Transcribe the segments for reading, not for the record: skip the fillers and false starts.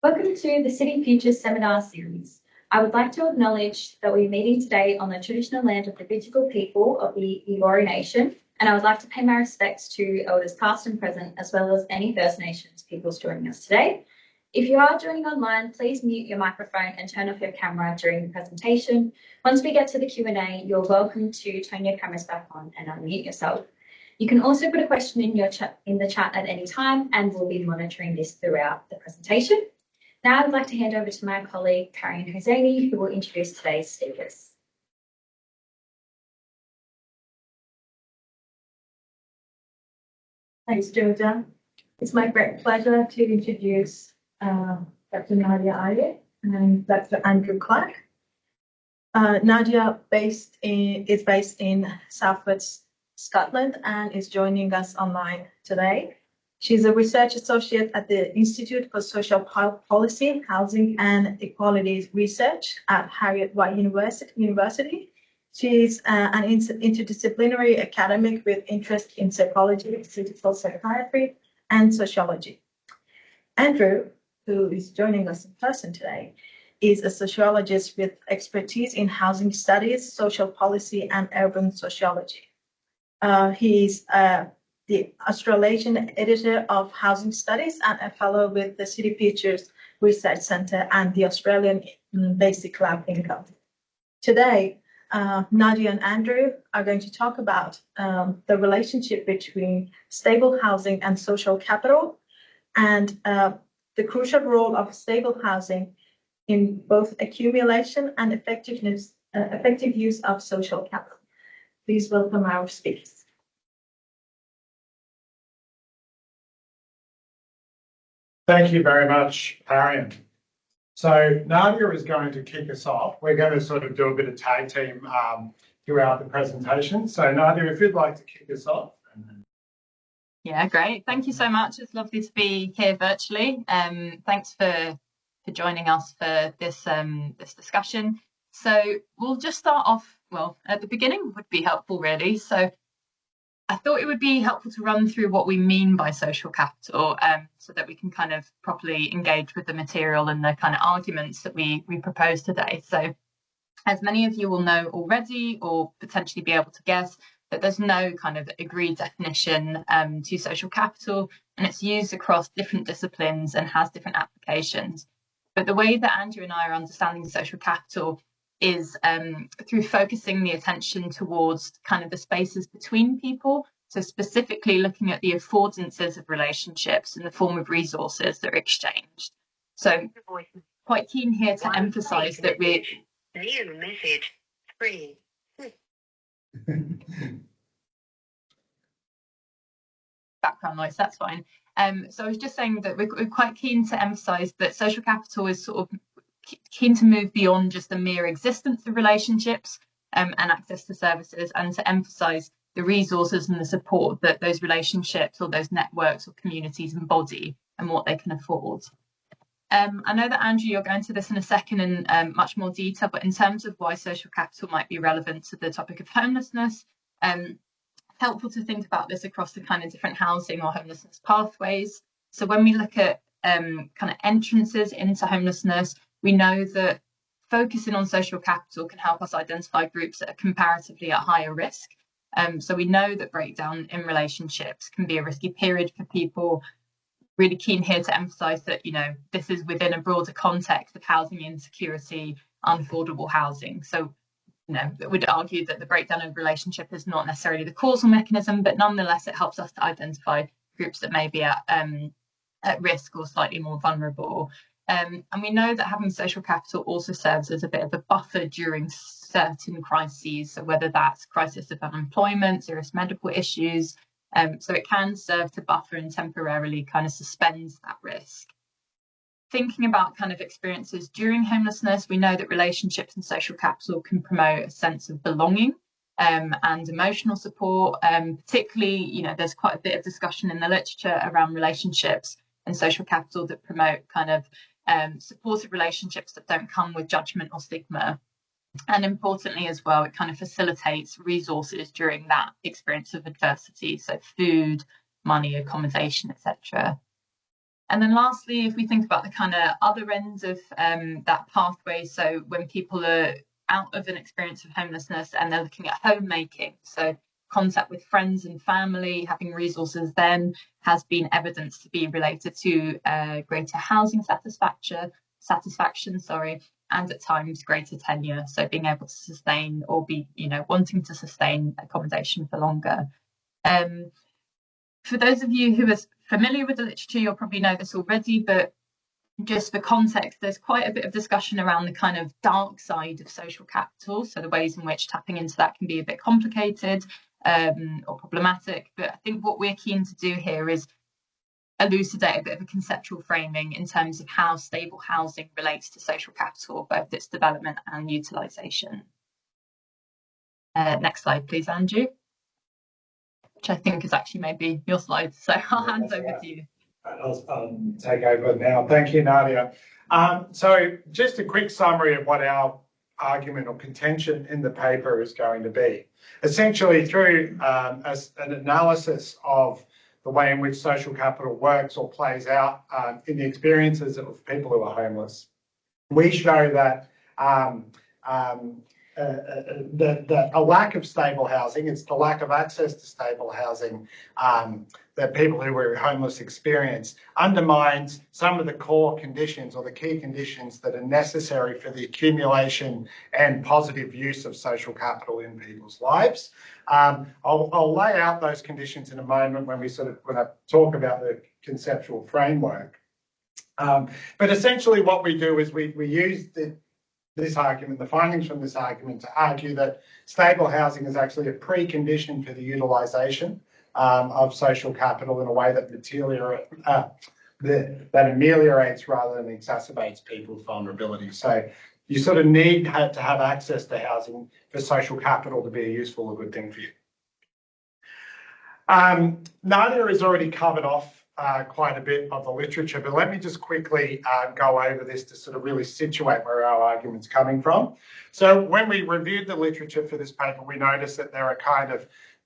Welcome to the City Futures Seminar Series. I would like to acknowledge that we're meeting today on the traditional land of the Bidjigal people of the Eora Nation, and I would like to pay my respects to elders past and present, as well as any First Nations peoples joining us today. If you are joining online, please mute your microphone and turn off your camera during the presentation. Once we get to the Q&A, you're welcome to turn your cameras back on and unmute yourself. You can also put a question in the chat at any time, and we'll be monitoring this throughout the presentation. Now I'd like to hand over to my colleague, Karen Hosseini, who will introduce today's speakers. Thanks, Georgia. It's my great pleasure to introduce Dr. Nadia Ayed and Dr. Andrew Clarke. Nadia is based in Southwest Scotland and is joining us online today. She's a research associate at the Institute for Social Policy, Housing and Equalities Research at Harriet-White University. She's an interdisciplinary academic with interest in psychology, physical psychiatry, and sociology. Andrew, who is joining us in person today, is a sociologist with expertise in housing studies, social policy, and urban sociology. He's the Australasian editor of Housing Studies and a fellow with the City Futures Research Centre and the Australian Basic Lab Income. Today, Nadia and Andrew are going to talk about the relationship between stable housing and social capital, and the crucial role of stable housing in both accumulation and effective use of social capital. Please welcome our speakers. Thank you very much, Parian. So Nadia is going to kick us off. We're going to sort of do a bit of tag team throughout the presentation. So Nadia, if you'd like to kick us off. Yeah, great. Thank you so much. It's lovely to be here virtually. Thanks for joining us for this this discussion. So we'll just start off, well, at the beginning would be helpful really. So I thought it would be helpful to run through what we mean by social capital, so that we can kind of properly engage with the material and the kind of arguments that we propose today. So as many of you will know already, or potentially be able to guess, that there's no kind of agreed definition to social capital, and it's used across different disciplines and has different applications. But the way that Andrew and I are understanding social capital is through focusing the attention towards kind of the spaces between people. So specifically looking at the affordances of relationships in the form of resources that are exchanged. So quite keen here to emphasize that we're... New message 3. Background noise, that's fine. So I was just saying that we're quite keen to emphasize that social capital is sort of keen to move beyond just the mere existence of relationships and access to services, and to emphasize the resources and the support that those relationships or those networks or communities embody and what they can afford. I know that Andrew, you're going to this in a second in much more detail, but in terms of why social capital might be relevant to the topic of homelessness, helpful to think about this across the kind of different housing or homelessness pathways. So when we look at kind of entrances into homelessness, we know that focusing on social capital can help us identify groups that are comparatively at higher risk. So we know that breakdown in relationships can be a risky period for people. Really keen here to emphasize that, you know, this is within a broader context of housing insecurity, unaffordable housing. So, you know, we'd argue that the breakdown of relationship is not necessarily the causal mechanism, but nonetheless, it helps us to identify groups that may be at risk or slightly more vulnerable. And we know that having social capital also serves as a bit of a buffer during certain crises. So whether that's crisis of unemployment, serious medical issues, so it can serve to buffer and temporarily kind of suspend that risk. Thinking about kind of experiences during homelessness, we know that relationships and social capital can promote a sense of belonging and emotional support. Particularly, you know, there's quite a bit of discussion in the literature around relationships and social capital that promote kind of supportive relationships that don't come with judgment or stigma. And importantly as well, it kind of facilitates resources during that experience of adversity, so food, money, accommodation, etc. And then lastly, if we think about the kind of other ends of that pathway, so when people are out of an experience of homelessness and they're looking at homemaking, so contact with friends and family, having resources then has been evidenced to be related to greater housing satisfaction, and at times greater tenure, so being able to sustain or be, wanting to sustain accommodation for longer. For those of you who are familiar with the literature, you'll probably know this already, but just for context, there's quite a bit of discussion around the kind of dark side of social capital, so the ways in which tapping into that can be a bit complicated or problematic. But I think what we're keen to do here is elucidate a bit of a conceptual framing in terms of how stable housing relates to social capital, both its development and utilisation. Next slide, please, Andrew, which I think is actually maybe your slide, so I'll hand over to you. I'll take over now. Thank you, Nadia. So just a quick summary of what our argument or contention in the paper is going to be. Essentially, through an analysis of the way in which social capital works or plays out in the experiences of people who are homeless, we show that that a lack of stable housing, it's the lack of access to stable housing that people who are homeless experience, undermines some of the core conditions or the key conditions that are necessary for the accumulation and positive use of social capital in people's lives. I'll lay out those conditions in a moment when I talk about the conceptual framework. But essentially what we do is we use this argument, the findings from this argument, to argue that stable housing is actually a precondition for the utilisation of social capital in a way that ameliorates rather than exacerbates people's vulnerability. So you sort of need to have access to housing for social capital to be a useful or good thing for you. Nadia has already covered off quite a bit of the literature, but let me just quickly go over this to sort of really situate where our argument's coming from. So when we reviewed the literature for this paper, we noticed that there are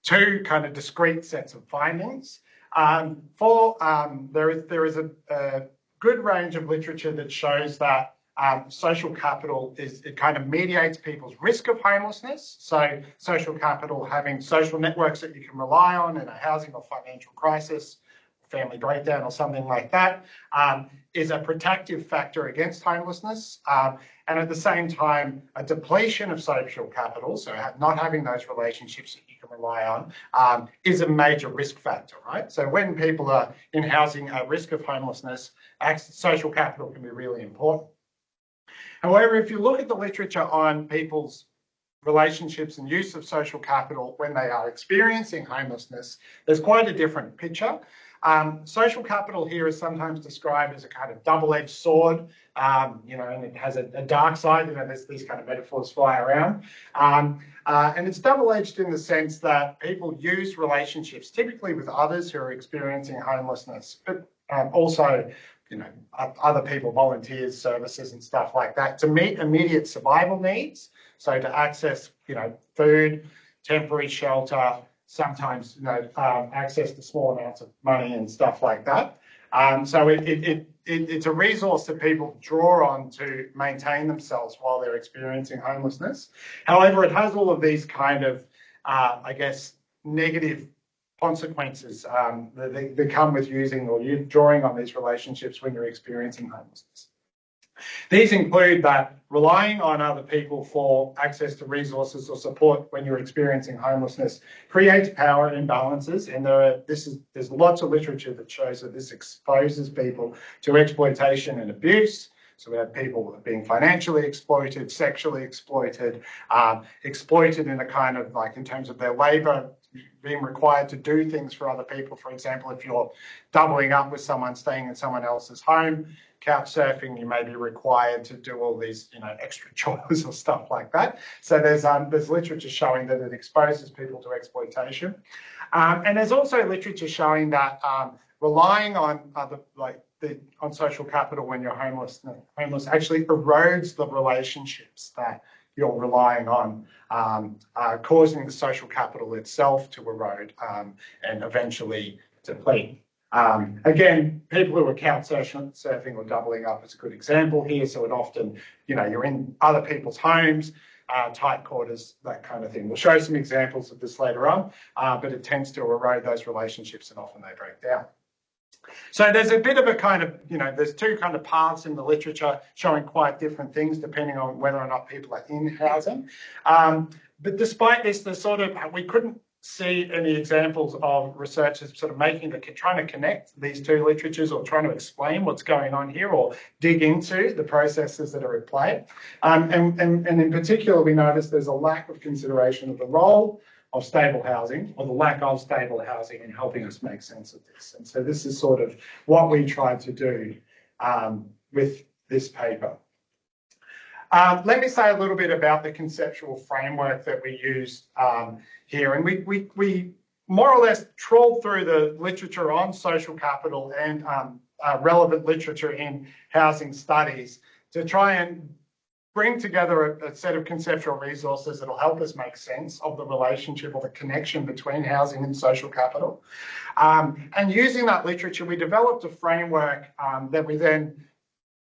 two discrete sets of findings. There is a good range of literature that shows that social capital it kind of mediates people's risk of homelessness. So social capital, having social networks that you can rely on in a housing or financial crisis, family breakdown or something like that, is a protective factor against homelessness. And at the same time, a depletion of social capital, so not having those relationships that you can rely on, is a major risk factor, right? So when people are in housing at risk of homelessness, social capital can be really important. However, if you look at the literature on people's relationships and use of social capital when they are experiencing homelessness, there's quite a different picture. Social capital here is sometimes described as a kind of double-edged sword, and it has a dark side. There's these kind of metaphors fly around. And it's double-edged in the sense that people use relationships, typically with others who are experiencing homelessness, but also, other people, volunteers, services and stuff like that, to meet immediate survival needs. So to access, food, temporary shelter, sometimes access to small amounts of money and stuff like that. So it's a resource that people draw on to maintain themselves while they're experiencing homelessness. However, it has all of these kind of, negative consequences that come with using or drawing on these relationships when you're experiencing homelessness. These include that relying on other people for access to resources or support when you're experiencing homelessness creates power imbalances, and there's lots of literature that shows that this exposes people to exploitation and abuse. So we have people being financially exploited, sexually exploited, exploited in a kind of in terms of their labour, being required to do things for other people. For example, if you're doubling up with someone staying in someone else's home, couch surfing, you may be required to do all these, extra chores or stuff like that. So there's literature showing that it exposes people to exploitation, and there's also literature showing that relying on on social capital when you're homeless actually erodes the relationships that you're relying on, causing the social capital itself to erode and eventually deplete. Again, people who are couch surfing or doubling up is a good example here. So it often, you're in other people's homes, tight quarters, that kind of thing. We'll show some examples of this later on, but it tends to erode those relationships and often they break down. So there's a bit of a kind of, there's two kind of paths in the literature showing quite different things depending on whether or not people are in housing. But despite this, we couldn't see any examples of researchers sort of trying to connect these two literatures or trying to explain what's going on here or dig into the processes that are at play. And in particular, we noticed there's a lack of consideration of the role of stable housing or the lack of stable housing in helping us make sense of this. And so this is sort of what we tried to do with this paper. Let me say a little bit about the conceptual framework that we used here. And we more or less trawled through the literature on social capital and relevant literature in housing studies to try and bring together a set of conceptual resources that will help us make sense of the relationship or the connection between housing and social capital. And using that literature, we developed a framework that we then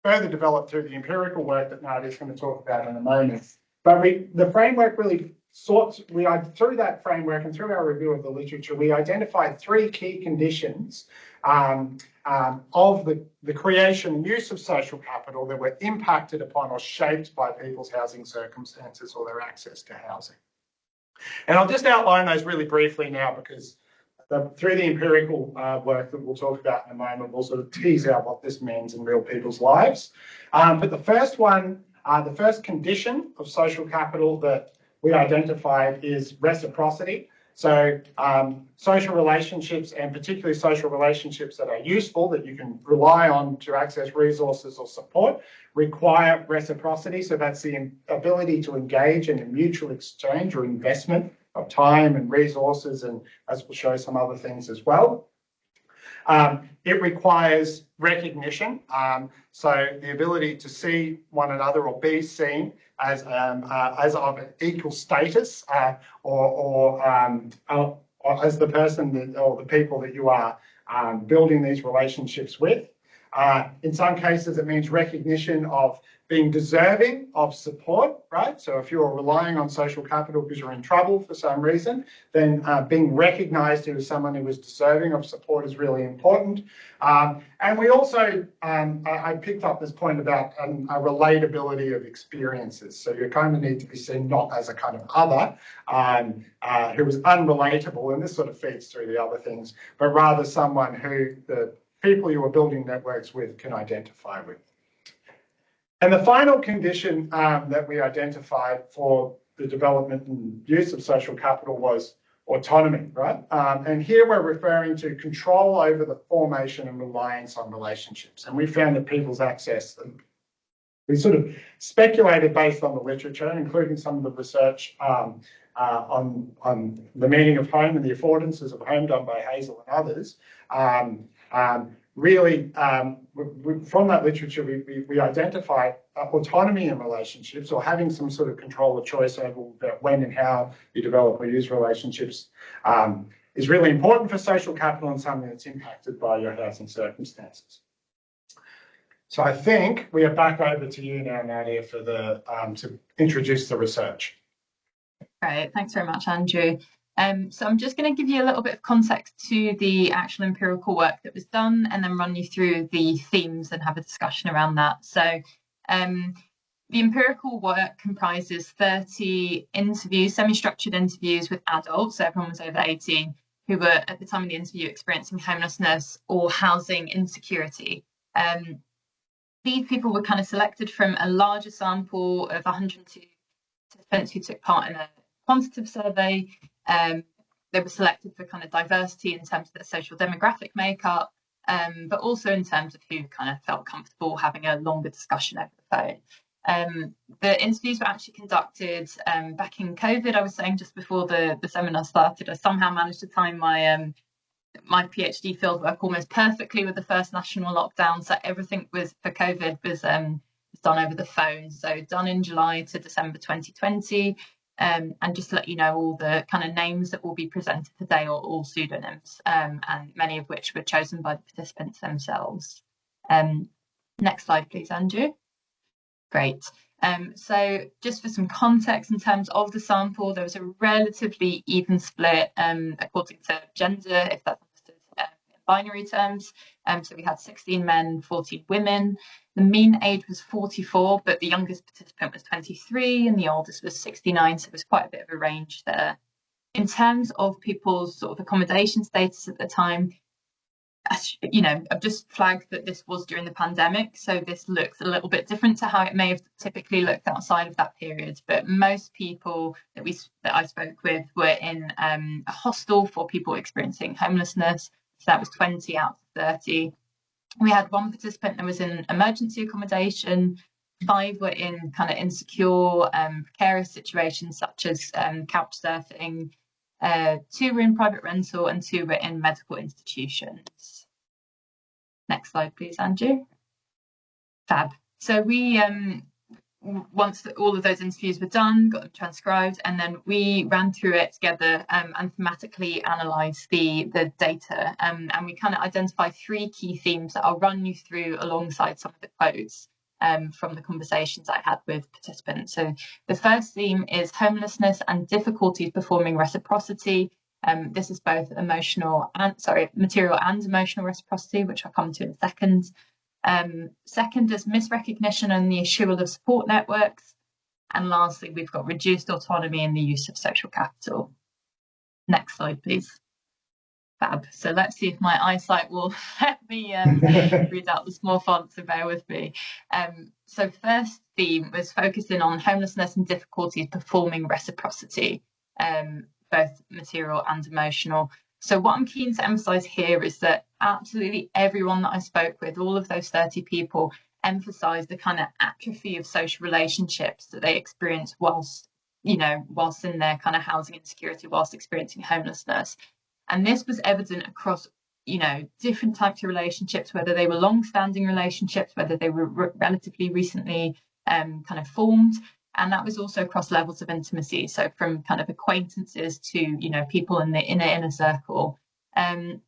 further developed through the empirical work that Nadia is going to talk about in a moment. But the framework really through that framework and through our review of the literature, we identified three key conditions of the creation and use of social capital that were impacted upon or shaped by people's housing circumstances or their access to housing. And I'll just outline those really briefly now because through the empirical work that we'll talk about in a moment, we'll sort of tease out what this means in real people's lives. But the first one, the first condition of social capital that we identified is reciprocity. So social relationships, and particularly social relationships that are useful, that you can rely on to access resources or support, require reciprocity. So that's the ability to engage in a mutual exchange or investment of time and resources, and as we'll show some other things as well. It requires recognition, so the ability to see one another or be seen as of equal status, or as the person or the people that you are building these relationships with. In some cases, it means recognition of being deserving of support, right? So if you're relying on social capital because you're in trouble for some reason, then being recognised as someone who is deserving of support is really important. And we also, I picked up this point about a relatability of experiences. So you kind of need to be seen not as a kind of other who is unrelatable, and this sort of feeds through the other things, but rather someone who the people you are building networks with can identify with. And the final condition that we identified for the development and use of social capital was autonomy, right? And here we're referring to control over the formation and reliance on relationships. And we found that people's access, we sort of speculated based on the literature, including some of the research on the meaning of home and the affordances of home done by Hazel and others. Really, from that literature, we identify autonomy in relationships, or having some sort of control or choice over when and how you develop or use relationships is really important for social capital and something that's impacted by your housing circumstances. So I think we are back over to you now, Nadia, for to introduce the research. Great, thanks very much, Andrew. So I'm just going to give you a little bit of context to the actual empirical work that was done, and then run you through the themes and have a discussion around that. So the empirical work comprises 30 interviews, semi-structured interviews with adults, so everyone was over 18, who were at the time of the interview experiencing homelessness or housing insecurity. These people were kind of selected from a larger sample of 102 participants who took part in a quantitative survey. They were selected for kind of diversity in terms of their social demographic makeup, but also in terms of who kind of felt comfortable having a longer discussion over the phone. The interviews were actually conducted back in COVID. I was saying just before the seminar started, I somehow managed to time my PhD fieldwork almost perfectly with the first national lockdown. So everything for COVID was done over the phone. So done in July to December 2020. And just to let you know, all the kind of names that will be presented today are all pseudonyms, and many of which were chosen by the participants themselves. Next slide, please, Andrew. Great. So just for some context in terms of the sample, there was a relatively even split according to gender, if that's understood in binary terms. So we had 16 men, 14 women. The mean age was 44, but the youngest participant was 23 and the oldest was 69, so there was quite a bit of a range there. In terms of people's sort of accommodation status at the time, you know, I've just flagged that this was during the pandemic, so this looks a little bit different to how it may have typically looked outside of that period. But most people that I spoke with were in a hostel for people experiencing homelessness. So that was 20 out of 30. We had one participant that was in emergency accommodation. 5 were in kind of insecure, precarious situations such as couch surfing. 2 were in private rental and 2 were in medical institutions. Next slide, please, Andrew. Fab. So we, once all of those interviews were done, got them transcribed, and then we ran through it together and thematically analysed the data. And we kind of identified 3 key themes that I'll run you through alongside some of the quotes from the conversations I had with participants. So the first theme is homelessness and difficulties performing reciprocity. This is both material and emotional reciprocity, which I'll come to in a second. Second is misrecognition and the eschewal of support networks. And lastly, we've got reduced autonomy in the use of social capital. Next slide, please. Fab. So let's see if my eyesight will let me read out the small font, so bear with me. So first theme was focusing on homelessness and difficulties performing reciprocity, both material and emotional. So what I'm keen to emphasise here is that absolutely everyone that I spoke with, all of those 30 people, emphasised the kind of atrophy of social relationships that they experienced whilst in their kind of housing insecurity, whilst experiencing homelessness. And this was evident across, different types of relationships, whether they were long-standing relationships, whether they were relatively recently kind of formed. And that was also across levels of intimacy. So from kind of acquaintances to, people in the inner circle. And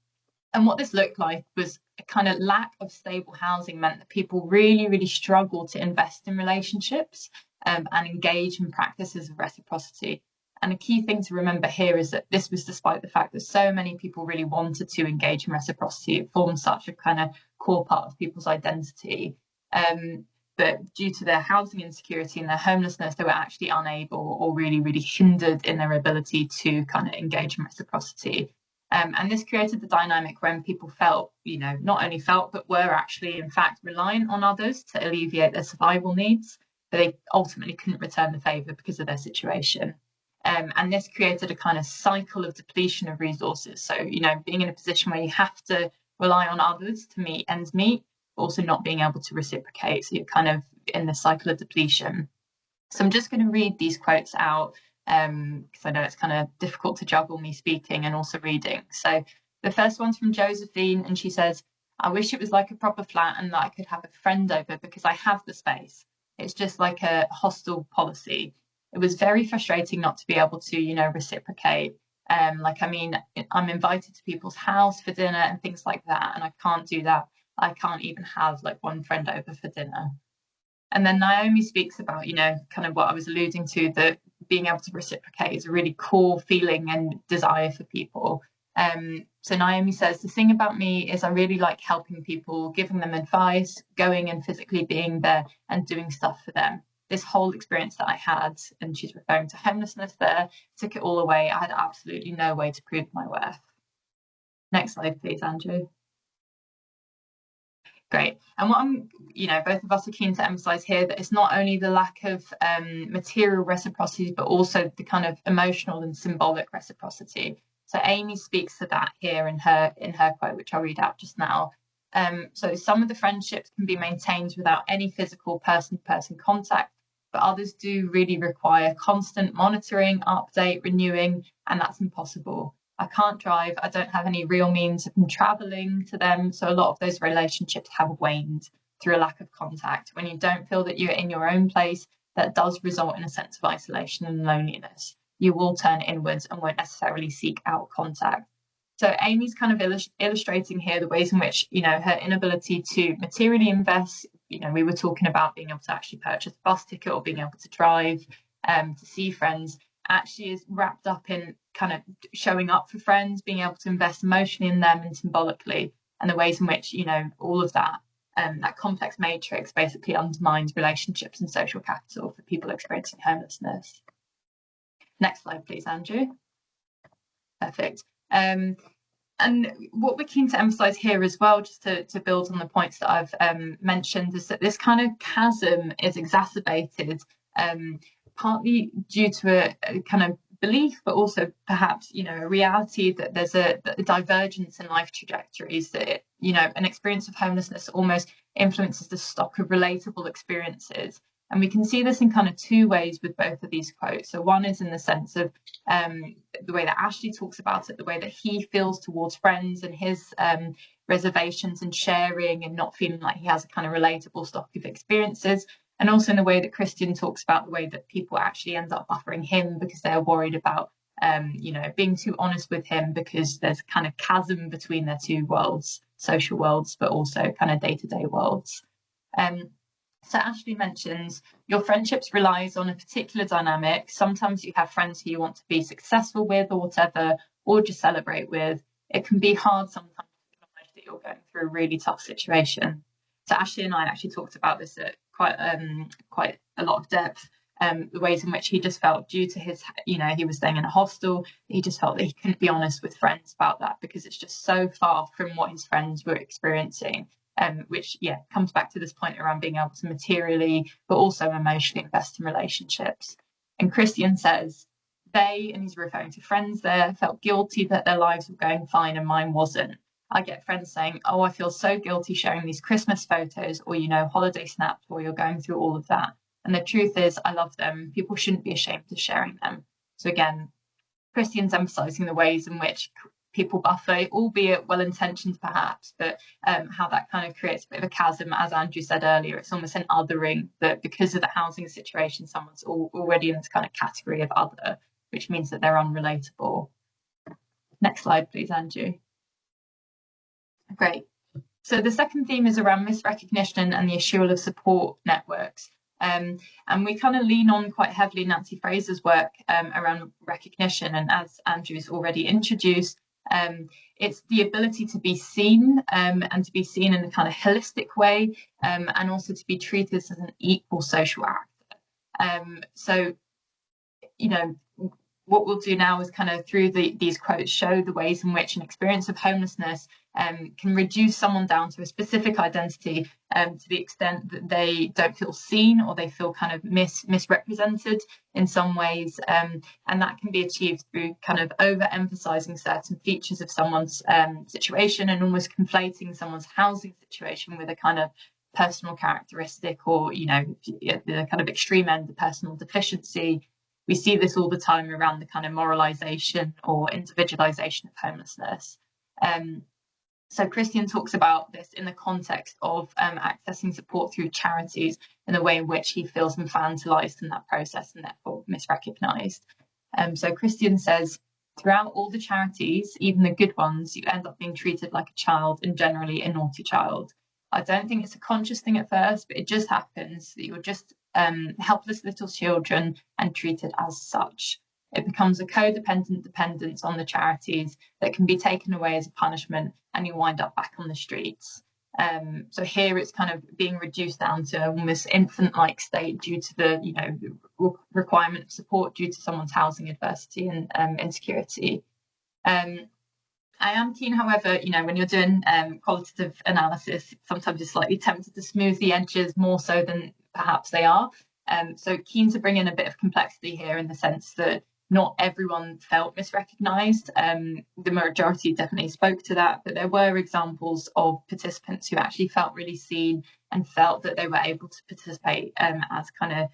what this looked like was a kind of lack of stable housing meant that people really, really struggled to invest in relationships and engage in practices of reciprocity. And a key thing to remember here is that this was despite the fact that so many people really wanted to engage in reciprocity. It formed such a kind of core part of people's identity. But due to their housing insecurity and their homelessness, they were actually unable or really, really hindered in their ability to kind of engage in reciprocity. And this created the dynamic when people felt, not only felt, but were actually, in fact, reliant on others to alleviate their survival needs, but they ultimately couldn't return the favour because of their situation. And this created a kind of cycle of depletion of resources. So, being in a position where you have to rely on others to meet ends meet, but also not being able to reciprocate. So you're kind of in the cycle of depletion. So I'm just going to read these quotes out because I know it's kind of difficult to juggle me speaking and also reading. So the first one's from Josephine, and she says, "I wish it was like a proper flat and that I could have a friend over because I have the space. It's just like a hostel policy. It was very frustrating not to be able to, reciprocate. I'm invited to people's house for dinner and things like that, and I can't do that. I can't even have like one friend over for dinner." And then Naomi speaks about, kind of what I was alluding to, that being able to reciprocate is a really core feeling and desire for people. So Naomi says, "The thing about me is I really like helping people, giving them advice, going and physically being there and doing stuff for them. This whole experience that I had," and she's referring to homelessness there, "took it all away. I had absolutely no way to prove my worth." Next slide, please, Andrew. Great. And what both of us are keen to emphasize here, that it's not only the lack of material reciprocity, but also the kind of emotional and symbolic reciprocity. So Amy speaks to that here in her quote, which I'll read out just now. So some of the friendships can be maintained without any physical person-to-person contact, but others do really require constant monitoring, update, renewing, and that's impossible. I can't drive. I don't have any real means of traveling to them. So a lot of those relationships have waned through a lack of contact. When you don't feel that you're in your own place, that does result in a sense of isolation and loneliness, you will turn inwards and won't necessarily seek out contact. So Amy's kind of illustrating here the ways in which, her inability to materially invest, we were talking about being able to actually purchase a bus ticket or being able to drive, to see friends, actually is wrapped up in kind of showing up for friends, being able to invest emotionally in them and symbolically, and the ways in which, all of that, that complex matrix basically undermines relationships and social capital for people experiencing homelessness. Next slide, please, Andrew. Perfect. And what we're keen to emphasize here as well, just to build on the points that I've mentioned, is that this kind of chasm is exacerbated partly due to a kind of belief, but also perhaps, a reality that there's a divergence in life trajectories, that, an experience of homelessness almost influences the stock of relatable experiences. And we can see this in kind of two ways with both of these quotes. So one is in the sense of the way that Ashley talks about it, the way that he feels towards friends and his reservations and sharing and not feeling like he has a kind of relatable stock of experiences. And also in the way that Christian talks about the way that people actually end up buffering him because they're worried about, being too honest with him, because there's a kind of chasm between their two worlds, social worlds, but also kind of day-to-day worlds. So Ashley mentions your friendships relies on a particular dynamic. Sometimes you have friends who you want to be successful with or whatever, or just celebrate with. It can be hard sometimes to acknowledge that you're going through a really tough situation. So Ashley and I actually talked about this at quite a lot of depth, the ways in which he just felt, due to his, he was staying in a hostel, he just felt that he couldn't be honest with friends about that because it's just so far from what his friends were experiencing. Which comes back to this point around being able to materially but also emotionally invest in relationships. And Christian says they, and he's referring to friends there, felt guilty that their lives were going fine and mine wasn't. I get friends saying, oh, I feel so guilty sharing these Christmas photos or, holiday snaps while you're going through all of that. And the truth is, I love them. People shouldn't be ashamed of sharing them. So again, Christian's emphasizing the ways in which people buffer, albeit well-intentioned perhaps, but how that kind of creates a bit of a chasm. As Andrew said earlier, it's almost an othering, that because of the housing situation, someone's already in this kind of category of other, which means that they're unrelatable. Next slide, please, Andrew. Great. So the second theme is around misrecognition and the issue of support networks. And we kind of lean on quite heavily Nancy Fraser's work around recognition. And as Andrew's already introduced, it's the ability to be seen and to be seen in a kind of holistic way, and also to be treated as an equal social actor. So, what we'll do now is kind of through these quotes show the ways in which an experience of homelessness can reduce someone down to a specific identity to the extent that they don't feel seen or they feel kind of misrepresented in some ways. And that can be achieved through kind of overemphasizing certain features of someone's situation and almost conflating someone's housing situation with a kind of personal characteristic or, the kind of extreme end, the personal deficiency. We see this all the time around the kind of moralization or individualization of homelessness. So Christian talks about this in the context of accessing support through charities in the way in which he feels infantilized in that process and therefore misrecognized. So Christian says, throughout all the charities, even the good ones, you end up being treated like a child and generally a naughty child. I don't think it's a conscious thing at first, but it just happens that you're just helpless little children and treated as such. It becomes a codependent dependence on the charities that can be taken away as a punishment, and you wind up back on the streets. So here it's kind of being reduced down to almost infant-like state due to the requirement of support due to someone's housing adversity and insecurity. I am keen, however, when you're doing qualitative analysis, sometimes you're slightly tempted to smooth the edges more so than perhaps they are. So keen to bring in a bit of complexity here in the sense that not everyone felt misrecognised. The majority definitely spoke to that, but there were examples of participants who actually felt really seen and felt that they were able to participate as kind of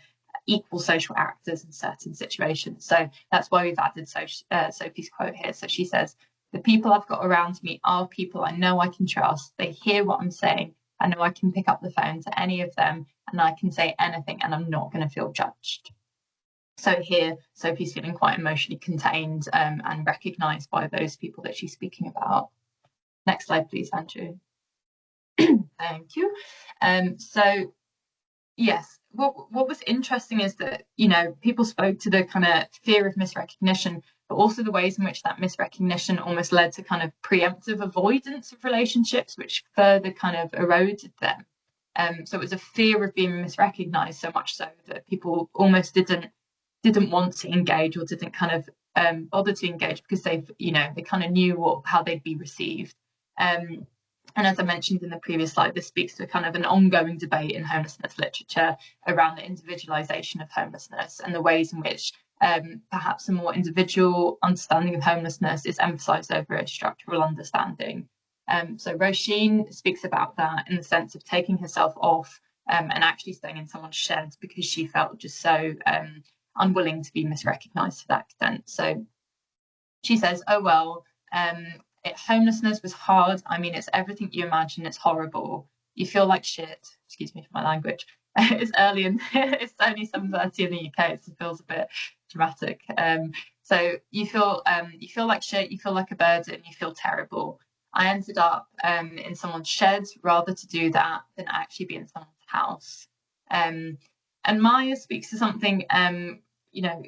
equal social actors in certain situations. So that's why we've added Sophie's quote here. So she says, "The people I've got around me are people I know I can trust. They hear what I'm saying. I know I can pick up the phone to any of them and I can say anything and I'm not going to feel judged. So here, Sophie's feeling quite emotionally contained and recognised by those people that she's speaking about. Next slide, please, Andrew. Thank you. So, yes, what was interesting is that, you know, people spoke to the kind of fear of misrecognition, but also the ways in which that misrecognition almost led to kind of preemptive avoidance of relationships, which further kind of eroded them. So it was a fear of being misrecognised, so much so that people almost didn't want to engage or didn't kind of bother to engage because they kind of knew how they'd be received. And as I mentioned in the previous slide, this speaks to kind of an ongoing debate in homelessness literature around the individualisation of homelessness and the ways in which perhaps a more individual understanding of homelessness is emphasised over a structural understanding. So Roisin speaks about that in the sense of taking herself off and actually staying in someone's shed because she felt just so unwilling to be misrecognised to that extent. So she says, oh, well, homelessness was hard. I mean, it's everything you imagine. It's horrible. You feel like shit. Excuse me for my language. It's early and it's only 7:30 in the UK. It feels a bit dramatic. So you feel like shit. You feel like a burden. You feel terrible. I ended up in someone's shed rather to do that than actually be in someone's house. And Maya speaks to something,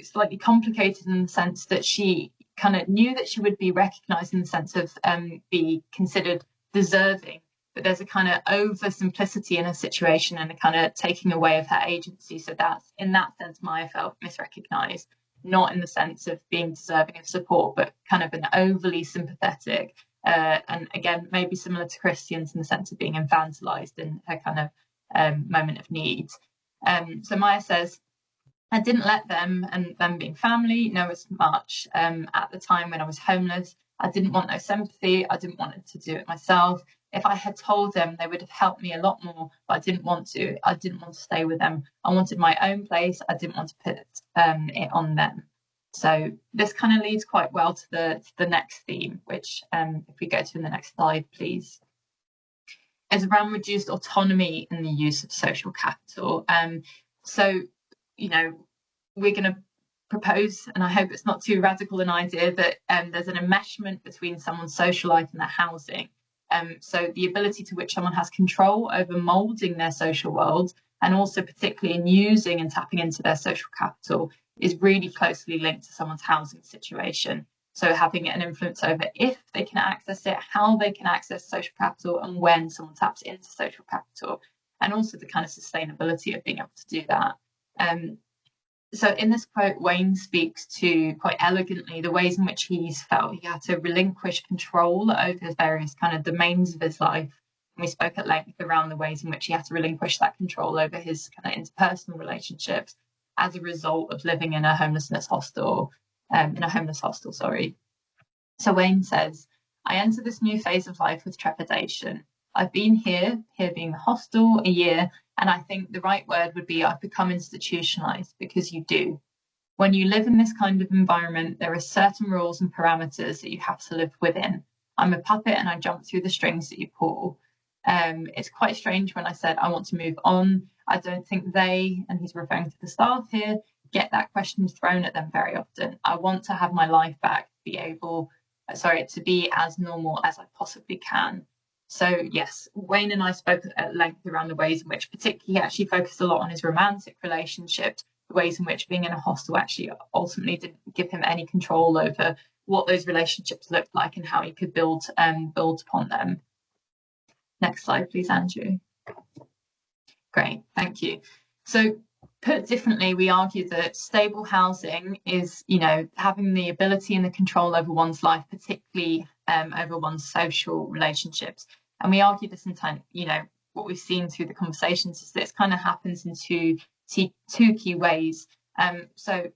slightly complicated in the sense that she kind of knew that she would be recognised in the sense of be considered deserving, but there's a kind of oversimplicity in her situation and a kind of taking away of her agency. So that's, in that sense, Maya felt misrecognised, not in the sense of being deserving of support, but kind of an overly sympathetic, and again, maybe similar to Christian's in the sense of being infantilised in her kind of moment of need. So Maya says, I didn't let them, and them being family, know as much at the time when I was homeless. I didn't want no sympathy. I didn't want to do it myself. If I had told them, they would have helped me a lot more, but I didn't want to. I didn't want to stay with them. I wanted my own place. I didn't want to put it on them. So this kind of leads quite well to the next theme, which if we go to the next slide, please, is around reduced autonomy in the use of social capital. So, you know, we're going to propose, and I hope it's not too radical an idea, that there's an enmeshment between someone's social life and their housing. So the ability to which someone has control over moulding their social world, and also particularly in using and tapping into their social capital, is really closely linked to someone's housing situation. So having an influence over if they can access it, how they can access social capital, and when someone taps into social capital, and also the kind of sustainability of being able to do that. So in this quote, Wayne speaks to quite elegantly the ways in which he's felt he had to relinquish control over various kind of domains of his life. And we spoke at length around the ways in which he had to relinquish that control over his kind of interpersonal relationships as a result of living in a homeless hostel. So Wayne says, I enter this new phase of life with trepidation. I've been here being the hostel, a year, and I think the right word would be I've become institutionalized, because you do. When you live in this kind of environment, there are certain rules and parameters that you have to live within. I'm a puppet and I jump through the strings that you pull. It's quite strange when I said I want to move on. I don't think they, and he's referring to the staff here, get that question thrown at them very often. I want to have my life back, to be as normal as I possibly can. So yes, Wayne and I spoke at length around the ways in which, particularly, he actually focused a lot on his romantic relationships, the ways in which being in a hostel actually ultimately didn't give him any control over what those relationships looked like and how he could build upon them. Next slide, please, Andrew. Great, thank you. So put differently, we argue that stable housing is, having the ability and the control over one's life, particularly over one's social relationships. And we argue this in time, what we've seen through the conversations is that it kind of happens in two key ways. So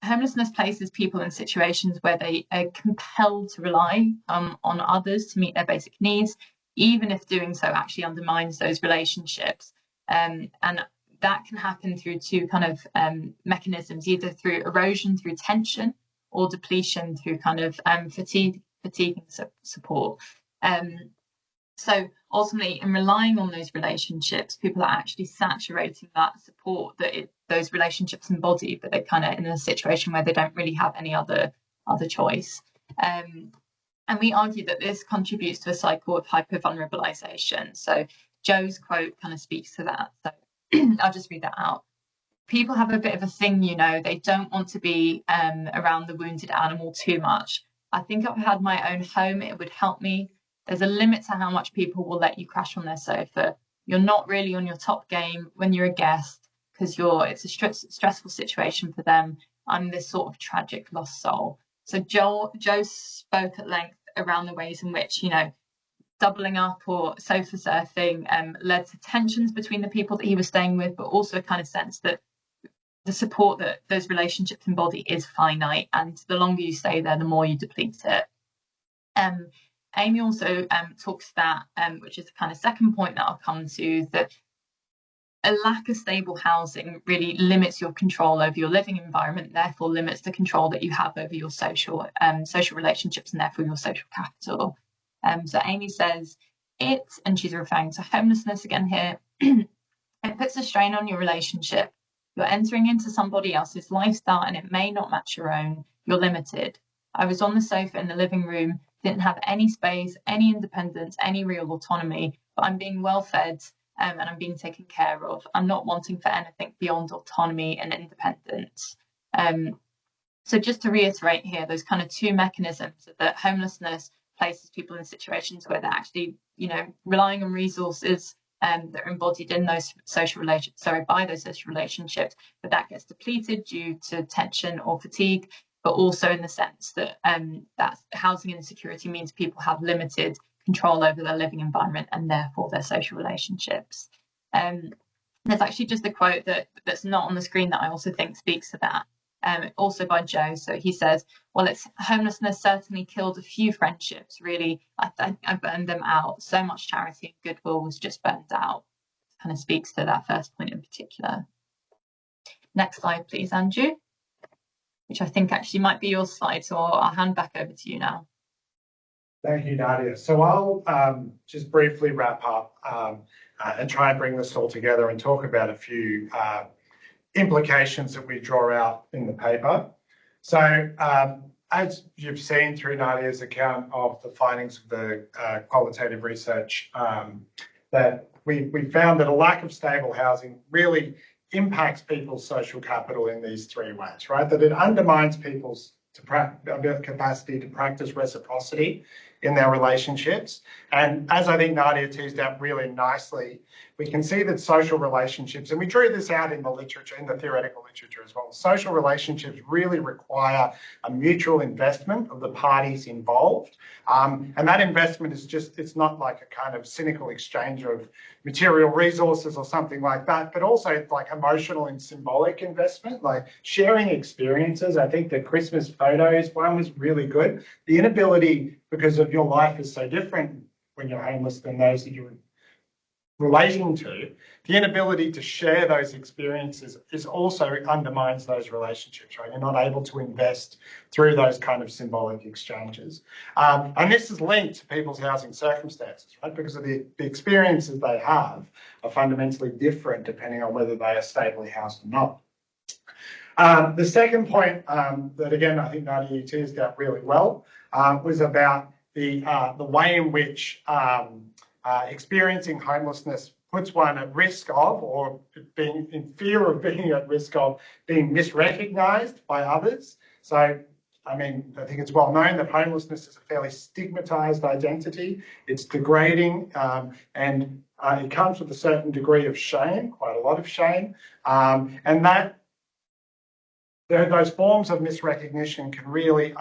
homelessness places people in situations where they are compelled to rely on others to meet their basic needs, even if doing so actually undermines those relationships. And that can happen through two kind of mechanisms, either through erosion, through tension, or depletion through kind of fatiguing support. So ultimately, in relying on those relationships, people are actually saturating that support that those relationships embody, but they're kind of in a situation where they don't really have any other choice. And we argue that this contributes to a cycle of hyper-vulnerabilization. So Joe's quote kind of speaks to that. So I'll just read that out. People have a bit of a thing, they don't want to be around the wounded animal too much. I think if I had my own home, it would help me. There's a limit to how much people will let you crash on their sofa. You're not really on your top game when you're a guest because it's a stressful situation for them. I'm this sort of tragic lost soul. So Joe spoke at length around the ways in which, doubling up or sofa surfing led to tensions between the people that he was staying with, but also a kind of sense that the support that those relationships embody is finite, and the longer you stay there, the more you deplete it. Amy also talks that, which is the kind of second point that I'll come to, that a lack of stable housing really limits your control over your living environment, therefore limits the control that you have over your social relationships and therefore your social capital. So Amy says and she's referring to homelessness again here, it puts a strain on your relationship. You're entering into somebody else's lifestyle and it may not match your own. You're limited. I was on the sofa in the living room, didn't have any space, any independence, any real autonomy, but I'm being well fed and I'm being taken care of. I'm not wanting for anything beyond autonomy and independence. So just to reiterate here, those kind of two mechanisms that homelessness places people in situations where they're actually, relying on resources that are embodied in those by those social relationships, but that gets depleted due to tension or fatigue, but also in the sense that that housing insecurity means people have limited control over their living environment and therefore their social relationships. There's actually just a quote that's not on the screen that I also think speaks to that. Also by Joe. So he says, well, homelessness certainly killed a few friendships, really. I burned them out. So much charity and goodwill was just burned out. Kind of speaks to that first point in particular. Next slide, please, Andrew, which I think actually might be your slide. So I'll hand back over to you now. Thank you, Nadia. So I'll just briefly wrap up and try and bring this all together and talk about a few implications that we draw out in the paper. So as you've seen through Nadia's account of the findings of the qualitative research, that we found that a lack of stable housing really impacts people's social capital in these three ways, right? That it undermines people's capacity to practice reciprocity in their relationships. And as I think Nadia teased out really nicely, we can see that social relationships, and we drew this out in the literature, in the theoretical literature as well, social relationships really require a mutual investment of the parties involved. And that investment is it's not like a kind of cynical exchange of material resources or something like that, but also it's like emotional and symbolic investment, like sharing experiences. I think the Christmas photos one was really good. The inability, because of your life is so different when you're homeless than those that you're relating to, the inability to share those experiences is also undermines those relationships, right? You're not able to invest through those kind of symbolic exchanges. And this is linked to people's housing circumstances, right? Because of the experiences they have are fundamentally different depending on whether they are stably housed or not. The second point that, again, I think Nadia teased out really well was about the way in which experiencing homelessness puts one at risk of, or being in fear of being at risk of, being misrecognised by others. So, I mean, I think it's well known that homelessness is a fairly stigmatised identity. It's degrading, and it comes with a certain degree of shame, quite a lot of shame, and that those forms of misrecognition can really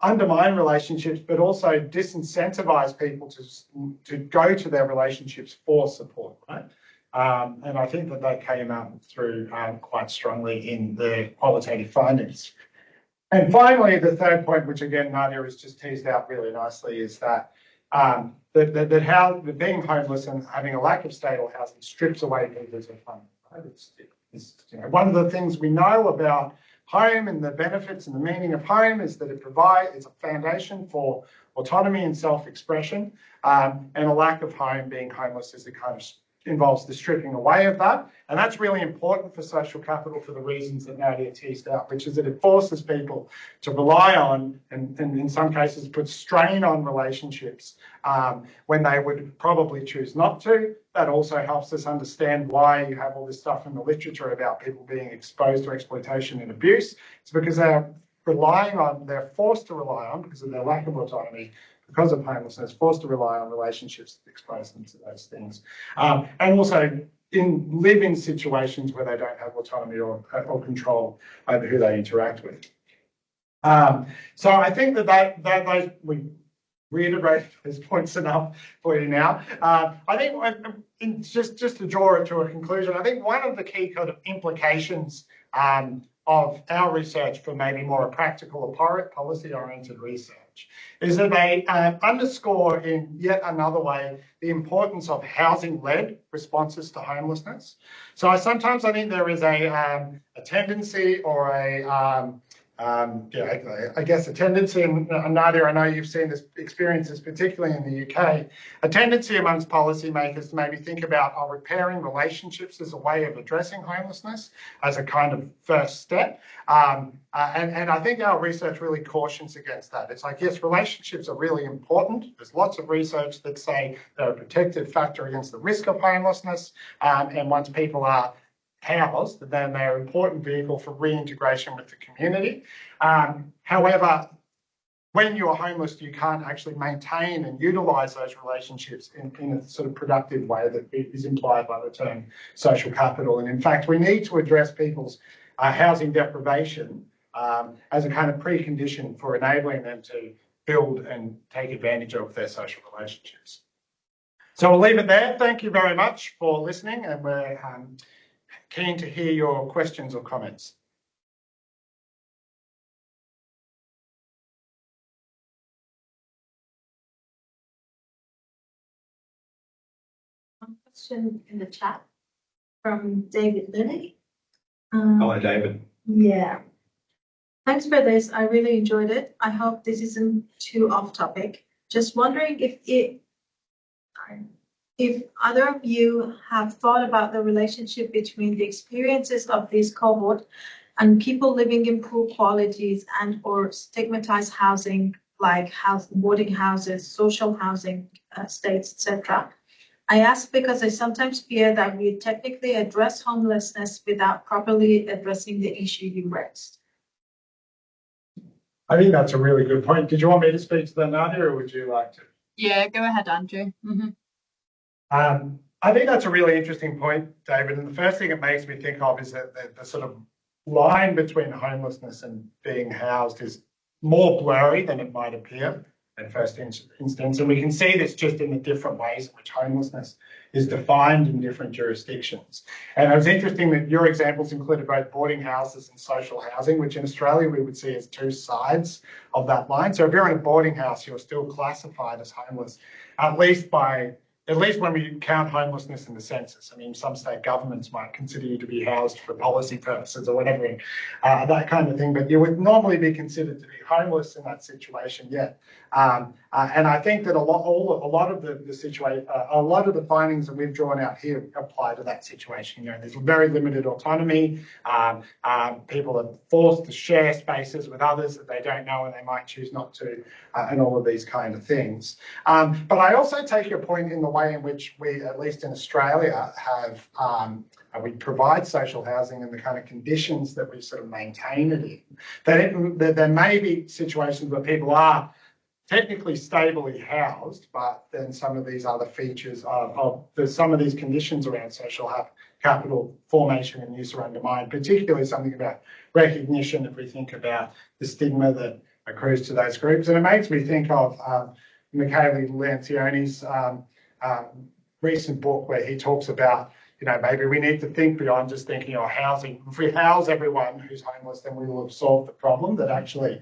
undermine relationships, but also disincentivize people to go to their relationships for support, right? And I think that came out through quite strongly in the qualitative findings. And finally, the third point, which again Nadia has just teased out really nicely, is that being homeless and having a lack of stable housing strips away people's autonomy. Right? It's one of the things we know about home and the benefits and the meaning of home is that it's a foundation for autonomy and self-expression, and a lack of home. Being homeless is a kind of involves the stripping away of that. And that's really important for social capital for the reasons that Nadia teased out, which is that it forces people to rely on, and in some cases puts strain on relationships when they would probably choose not to. That also helps us understand why you have all this stuff in the literature about people being exposed to exploitation and abuse. It's because they're forced to rely on, because of their lack of autonomy, because of homelessness, forced to rely on relationships that expose them to those things. And also live in situations where they don't have autonomy or control over who they interact with. So I think that we reiterate those points enough for you now. I think just to draw it to a conclusion, I think one of the key kind of implications of our research for maybe more a practical or policy-oriented research is that they underscore in yet another way the importance of housing-led responses to homelessness. So sometimes I think there is a tendency or I guess a tendency, and Nadia, I know you've seen this experiences, particularly in the UK, a tendency amongst policymakers to maybe think about repairing relationships as a way of addressing homelessness as a kind of first step. And I think our research really cautions against that. It's like, yes, relationships are really important. There's lots of research that say they're a protective factor against the risk of homelessness. And once people are housed, then they're an important vehicle for reintegration with the community. However, when you're homeless, you can't actually maintain and utilise those relationships in a sort of productive way that is implied by the term social capital. And in fact, we need to address people's housing deprivation as a kind of precondition for enabling them to build and take advantage of their social relationships. So we'll leave it there. Thank you very much for listening, and we're keen to hear your questions or comments. One question in the chat from David Linney. Hello, David. Yeah. Thanks for this. I really enjoyed it. I hope this isn't too off topic. Just wondering if either of you have thought about the relationship between the experiences of this cohort and people living in poor qualities and or stigmatized housing, like boarding houses, social housing estates, etc. I ask because I sometimes fear that we technically address homelessness without properly addressing the issue you raised. I think that's a really good point. Did you want me to speak to that, Nadia, or would you like to? Yeah, go ahead, Andrew. I think that's a really interesting point, David. And the first thing it makes me think of is that the sort of line between homelessness and being housed is more blurry than it might appear at first instance. And we can see this just in the different ways in which homelessness is defined in different jurisdictions. And it was interesting that your examples included both boarding houses and social housing, which in Australia we would see as two sides of that line. So if you're in a boarding house, you're still classified as homeless, at least when we count homelessness in the census. I mean, some state governments might consider you to be housed for policy purposes or whatever, that kind of thing. But you would normally be considered to be homeless in that situation, yeah. And I think that a lot of the findings that we've drawn out here apply to that situation. You know, there's very limited autonomy. People are forced to share spaces with others that they don't know and they might choose not to, and all of these kind of things. But I also take your point in the way in which we, at least in Australia, have we provide social housing and the kind of conditions that we sort of maintain it in. That there may be situations where people are technically stably housed, but then some of these other features some of these conditions around social capital formation and use are undermined, particularly something about recognition if we think about the stigma that accrues to those groups. And it makes me think of Michele Lancioni's recent book where he talks about, you know, maybe we need to think beyond just thinking of housing. If we house everyone who's homeless, then we will have solved the problem. That actually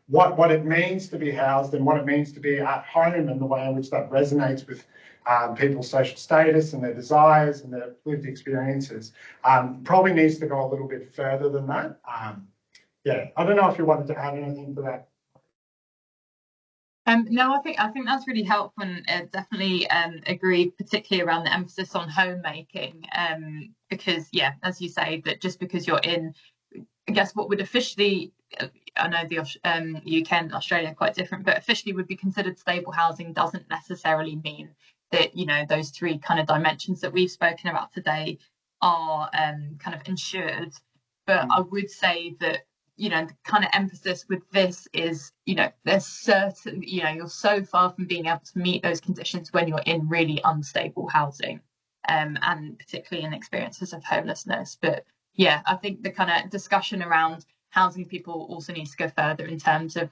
what it means to be housed and what it means to be at home and the way in which that resonates with people's social status and their desires and their lived experiences probably needs to go a little bit further than that. Yeah, I don't know if you wanted to add anything to that. No, I think that's really helpful, and definitely agree, particularly around the emphasis on homemaking. Because yeah, as you say, that just because you're in, I guess what would officially, I know the UK and Australia are quite different, but officially would be considered stable housing doesn't necessarily mean that, you know, those three kind of dimensions that we've spoken about today are kind of ensured. But I would say that, you know, the kind of emphasis with this is, you know, there's certain, you know, you're so far from being able to meet those conditions when you're in really unstable housing, and particularly in experiences of homelessness. But yeah, I think the kind of discussion around housing people also needs to go further in terms of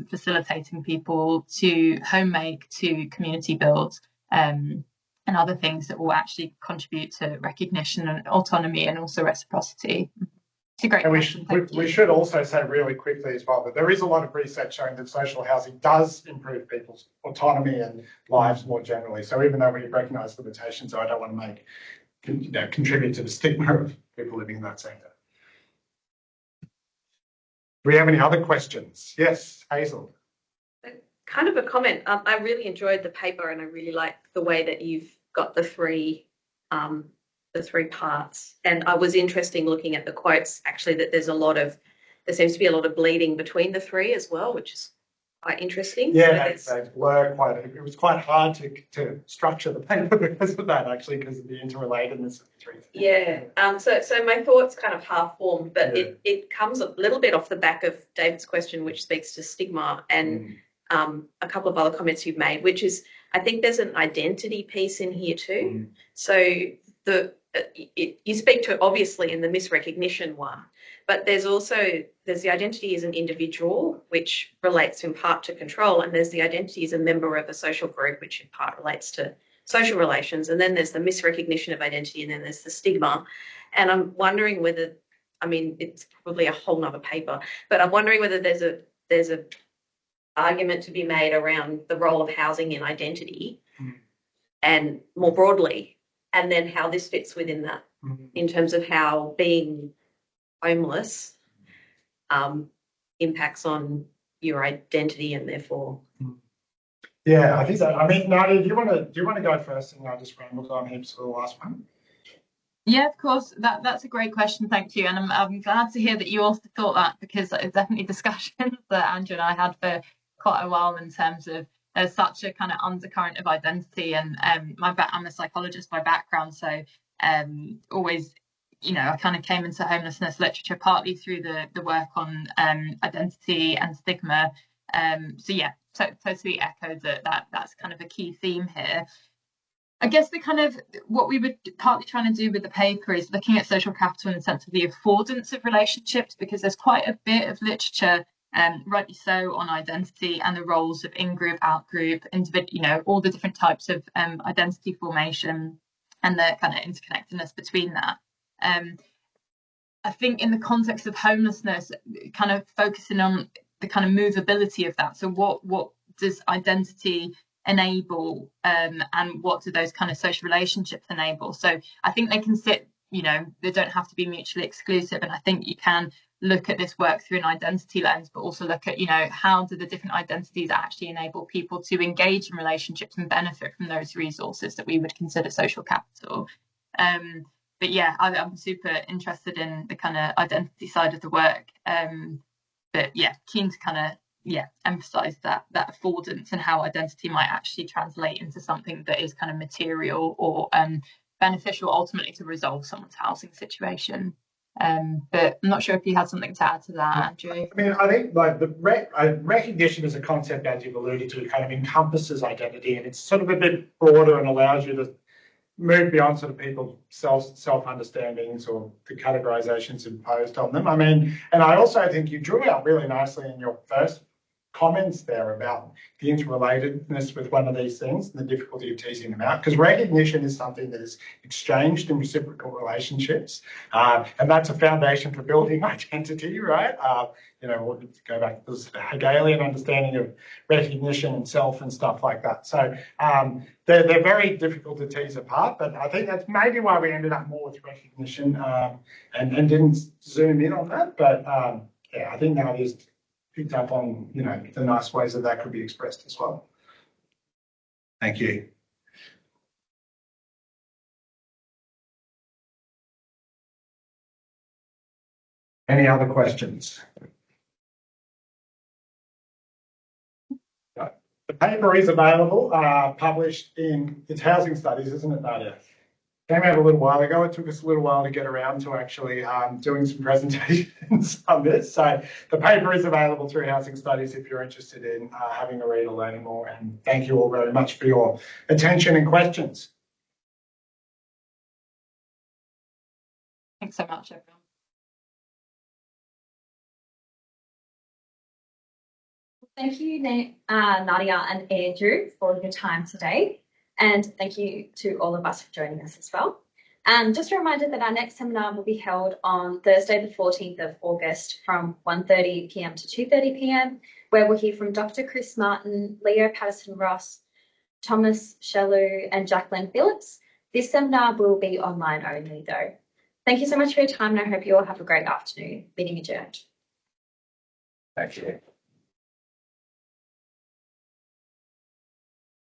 facilitating people to home make, to community build, and other things that will actually contribute to recognition and autonomy and also reciprocity. It's a great question. We should also say really quickly as well that there is a lot of research showing that social housing does improve people's autonomy and lives more generally. So even though we recognise limitations, I don't want to make, you know, contribute to the stigma of people living in that sector. Do we have any other questions? Yes, Hazel. Kind of a comment. I really enjoyed the paper, and I really like the way that you've got the three parts. And I was interested looking at the quotes, actually, that there seems to be a lot of bleeding between the three as well, which is quite interesting. Yeah, so they blur quite. It was quite hard to structure the paper because of that, actually, because of the interrelatedness of the three things. Yeah. So my thoughts kind of half formed, but it comes a little bit off the back of David's question, which speaks to stigma, and a couple of other comments you've made, which is, I think there's an identity piece in here too. So you speak to, obviously, in the misrecognition one, but there's the identity as an individual, which relates in part to control, and there's the identity as a member of a social group, which in part relates to social relations, and then there's the misrecognition of identity, and then there's the stigma. And I'm wondering whether, I mean, it's probably a whole nother paper, but I'm wondering whether there's a argument to be made around the role of housing in identity, and more broadly, and then how this fits within that, in terms of how being homeless impacts on your identity and therefore. Yeah, I think so. I mean, Nadia, do you want to go first, and I just rambled on heaps for the last one? Yeah, of course. That's a great question. Thank you, and I'm glad to hear that you also thought that, because it's definitely discussions that Andrew and I had for quite a while in terms of there's such a kind of undercurrent of identity, and I'm a psychologist by background, so always, you know, I kind of came into homelessness literature partly through the work on identity and stigma. So yeah, totally echoed that's kind of a key theme here. I guess the kind of what we were partly trying to do with the paper is looking at social capital in the sense of the affordance of relationships, because there's quite a bit of literature, rightly so, on identity and the roles of in-group, out-group, individual, you know, all the different types of identity formation and the kind of interconnectedness between that. I think in the context of homelessness, kind of focusing on the kind of movability of that. So what does identity enable, and what do those kind of social relationships enable? So I think they can sit, you know, they don't have to be mutually exclusive, and I think you can look at this work through an identity lens, but also look at, you know, how do the different identities actually enable people to engage in relationships and benefit from those resources that we would consider social capital. But yeah, I'm super interested in the kind of identity side of the work, but yeah, keen to kind of emphasize that affordance and how identity might actually translate into something that is kind of material or beneficial ultimately to resolve someone's housing situation. But I'm not sure if you had something to add to that, Andrew. I mean, I think like the recognition as a concept, as you've alluded to, kind of encompasses identity, and it's sort of a bit broader and allows you to move beyond sort of people's self-understandings or the categorizations imposed on them. I mean, and I also think you drew out really nicely in your first comments there about the interrelatedness with one of these things and the difficulty of teasing them out, because recognition is something that is exchanged in reciprocal relationships, and that's a foundation for building identity, right? You know, we'll go back to this Hegelian understanding of recognition and self and stuff like that. So they're very difficult to tease apart, but I think that's maybe why we ended up more with recognition and didn't zoom in on that. But yeah, I think now is picked up on, you know, the nice ways that that could be expressed as well. Thank you. Any other questions? The paper is available, published in, it's Housing Studies, isn't it, Nadia? Came out a little while ago. It took us a little while to get around to actually doing some presentations on this. So the paper is available through Housing Studies if you're interested in having a read or learning more. And thank you all very much for your attention and questions. Thanks so much, everyone. Thank you, Nadia and Andrew, for your time today. And thank you to all of us for joining us as well. Just a reminder that our next seminar will be held on Thursday, the 14th of August from 1:30 p.m. to 2:30 p.m, where we'll hear from Dr. Chris Martin, Leo Patterson-Ross, Thomas Shellu, and Jacqueline Phillips. This seminar will be online only, though. Thank you so much for your time, and I hope you all have a great afternoon. Meeting adjourned. Thank you.